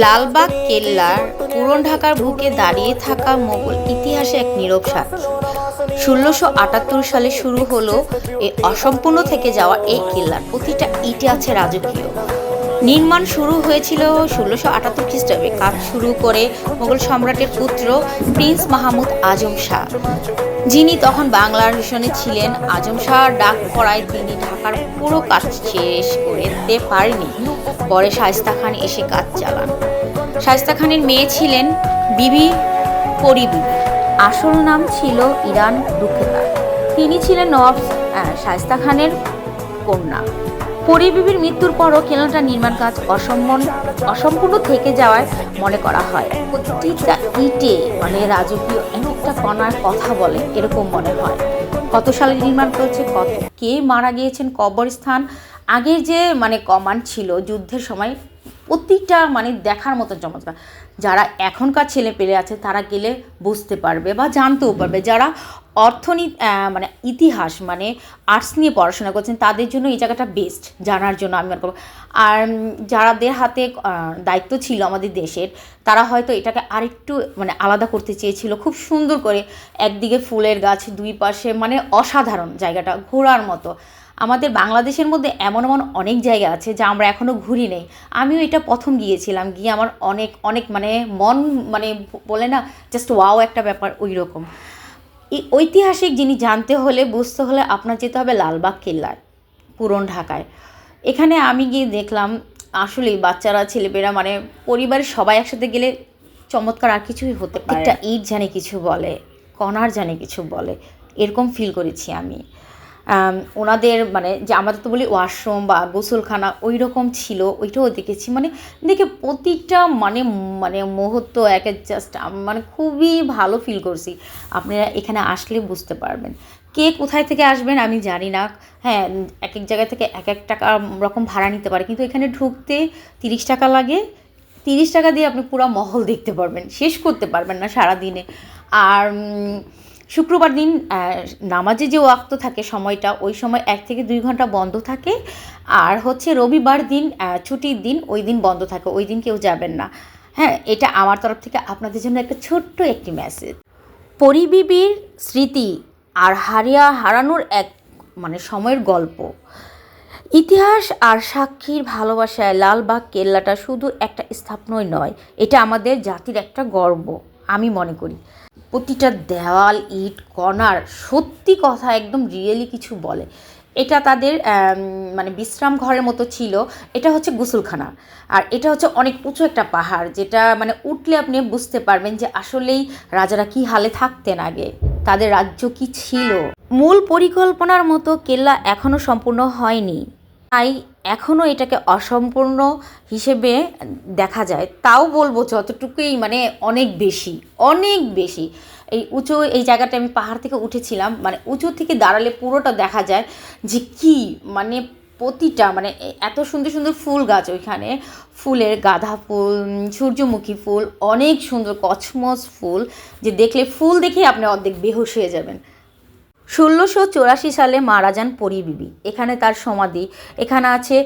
লালবাগ কেল্লার পুরন ঢাকার বুকে দাঁড়িয়ে থাকা মোগল ইতিহাসে এক নীরব সাক্ষী। ১৬৭৮ সালে শুরু হলো এই অসম্পূর্ণ থেকে যাওয়া এই কেল্লার প্রতিটা ইটে আছে রাজকীয়। নির্মাণ শুরু হয়েছিল ১৬৭৮ খ্রিস্টাব্দে। কাজ শুরু করে মোগল সম্রাটের পুত্র প্রিন্স মাহমুদ আজম শাহ, যিনি তখন বাংলার শাসনে ছিলেন। আজম শাহ ডাক পড়ায় তিনি ঢাকার পুরো কাজ শেষ করতে পারেনি। পরে শায়েস্তা খান এসে কাজ চালান। শায়েস্তা খানের মেয়ে ছিলেন বিবি পরী বিবি। আসল নাম ছিল ইরান রুকেতা। তিনি ছিলেন নবাব শায়েস্তা খানের কন্যা। পরী বিবির মৃত্যুর পরও কেল্লাটা নির্মাণ কাজ অসম্পূর্ণ থেকে যাওয়ায় মনে করা হয়। প্রতিটা ইটে মানে রাজকীয় একটা কণার কথা বলে, এরকম মনে হয়। কত সালে নির্মাণ করেছে, কে মারা গিয়েছেন, কবরস্থান, আগের যে কমান্ড ছিল যুদ্ধের সময়, প্রতিটা দেখার মতো চমৎকার। যারা এখনকার ছেলে পেলে আছে তারা গেলে বুঝতে পারবে বা জানতেও পারবে। যারা অর্থনীতি ইতিহাস আর্টস নিয়ে পড়াশোনা করছেন তাদের জন্য এই জায়গাটা বেস্ট জানার জন্য আমি মনে করব। আর যাদের হাতে দায়িত্ব ছিল আমাদের দেশের, তারা হয়তো এটাকে আরেকটু আলাদা করতে চেয়েছিল, খুব সুন্দর করে। একদিকে ফুলের গাছ, দুই পাশে অসাধারণ, জায়গাটা ঘোরার মতো। আমাদের বাংলাদেশের মধ্যে এমন এমন অনেক জায়গা আছে যা আমরা এখনও ঘুরি নেই। আমিও এটা প্রথম গিয়েছিলাম, গিয়ে আমার অনেক অনেক মন বলে না, জাস্ট ওয়াও একটা ব্যাপার ওই রকম। এই ঐতিহাসিক জিনিস জানতে হলে, বুঝতে হলে আপনার যেতে হবে লালবাগ কেল্লায়, পুরন ঢাকায়। এখানে আমি গিয়ে দেখলাম আসলেই বাচ্চারা, ছেলেমেয়েরা, পরিবারের সবাই একসাথে গেলে চমৎকার আর কিছুই হতে পারে। একটা ইট জানে কিছু বলে, কণার জানে কিছু বলে, এরকম ফিল করেছি আমি। ওনাদের যে আমাদের তো বলি ওয়াশরুম বা গোসলখানা, ওই রকম ছিল, ওইটাও দেখেছি। দেখে প্রতিটা মুহূর্ত একে জাস্ট খুবই ভালো ফিল করছি। আপনারা এখানে আসলে বুঝতে পারবেন। কে কোথায় থেকে আসবেন আমি জানি না। হ্যাঁ, এক এক জায়গা থেকে এক এক টাকা রকম ভাড়া নিতে পারে, কিন্তু এখানে ঢুকতে ৩০ টাকা লাগে। ৩০ টাকা দিয়ে আপনি পুরো মহল দেখতে পারবেন, শেষ করতে পারবেন না সারাদিনে। আর শুক্রবার দিন নামাজে যে ওয়াক্ত থাকে সময়টা, ওই সময় ১ থেকে ২ ঘন্টা বন্ধ থাকে। আর রবিবার দিন ছুটির দিন, ওই দিন বন্ধ থাকে, ওই দিন কেউ যাবেন না। হ্যাঁ, এটা আমার তরফ থেকে আপনাদের জন্য একটা ছোট্ট একটি মেসেজ। পরী বিবির স্মৃতি আর হারানোর এক সময়ের গল্প। ইতিহাস আর সাক্ষীর ভালোবাসায় লালবাগ কেল্লাটা শুধু একটা স্থাপনাই নয়, এটা আমাদের জাতির একটা গর্ব আমি মনে করি। প্রতিটা দেওয়াল, ইট, কণার সত্যি কথা একদম রিয়েলি কিছু বলে। এটা তাদের বিশ্রাম ঘরের মতো ছিল। এটা গোসলখানা। আর এটা অনেক উঁচু একটা পাহাড়, যেটা উঠলে আপনি বুঝতে পারবেন যে আসলেই রাজারা কি হালে থাকতেন আগে, তাদের রাজ্য কি ছিল। মূল পরিকল্পনার মতো কেল্লা এখনও সম্পূর্ণ হয়নি, তাই এখনও এটাকে অসম্পূর্ণ হিসেবে দেখা যায়। তাও বলবো যতটুকুই অনেক বেশি, অনেক বেশি। এই জায়গাটা আমি পাহাড় থেকে উঠেছিলাম, উঁচু থেকে দাঁড়ালে পুরোটা দেখা যায় যে কি প্রতিটা এত সুন্দর সুন্দর ফুল গাছ ওইখানে, ফুলের গাঁদা ফুল, সূর্যমুখী ফুল, অনেক সুন্দর কসমস ফুল, যে দেখলে ফুল দেখেই আপনি অর্ধেক বেহুশ হয়ে যাবেন। ১৬৮৪ সালে মারা যান পরী বিবি। এখানে তার সমাধি। এখানে আছে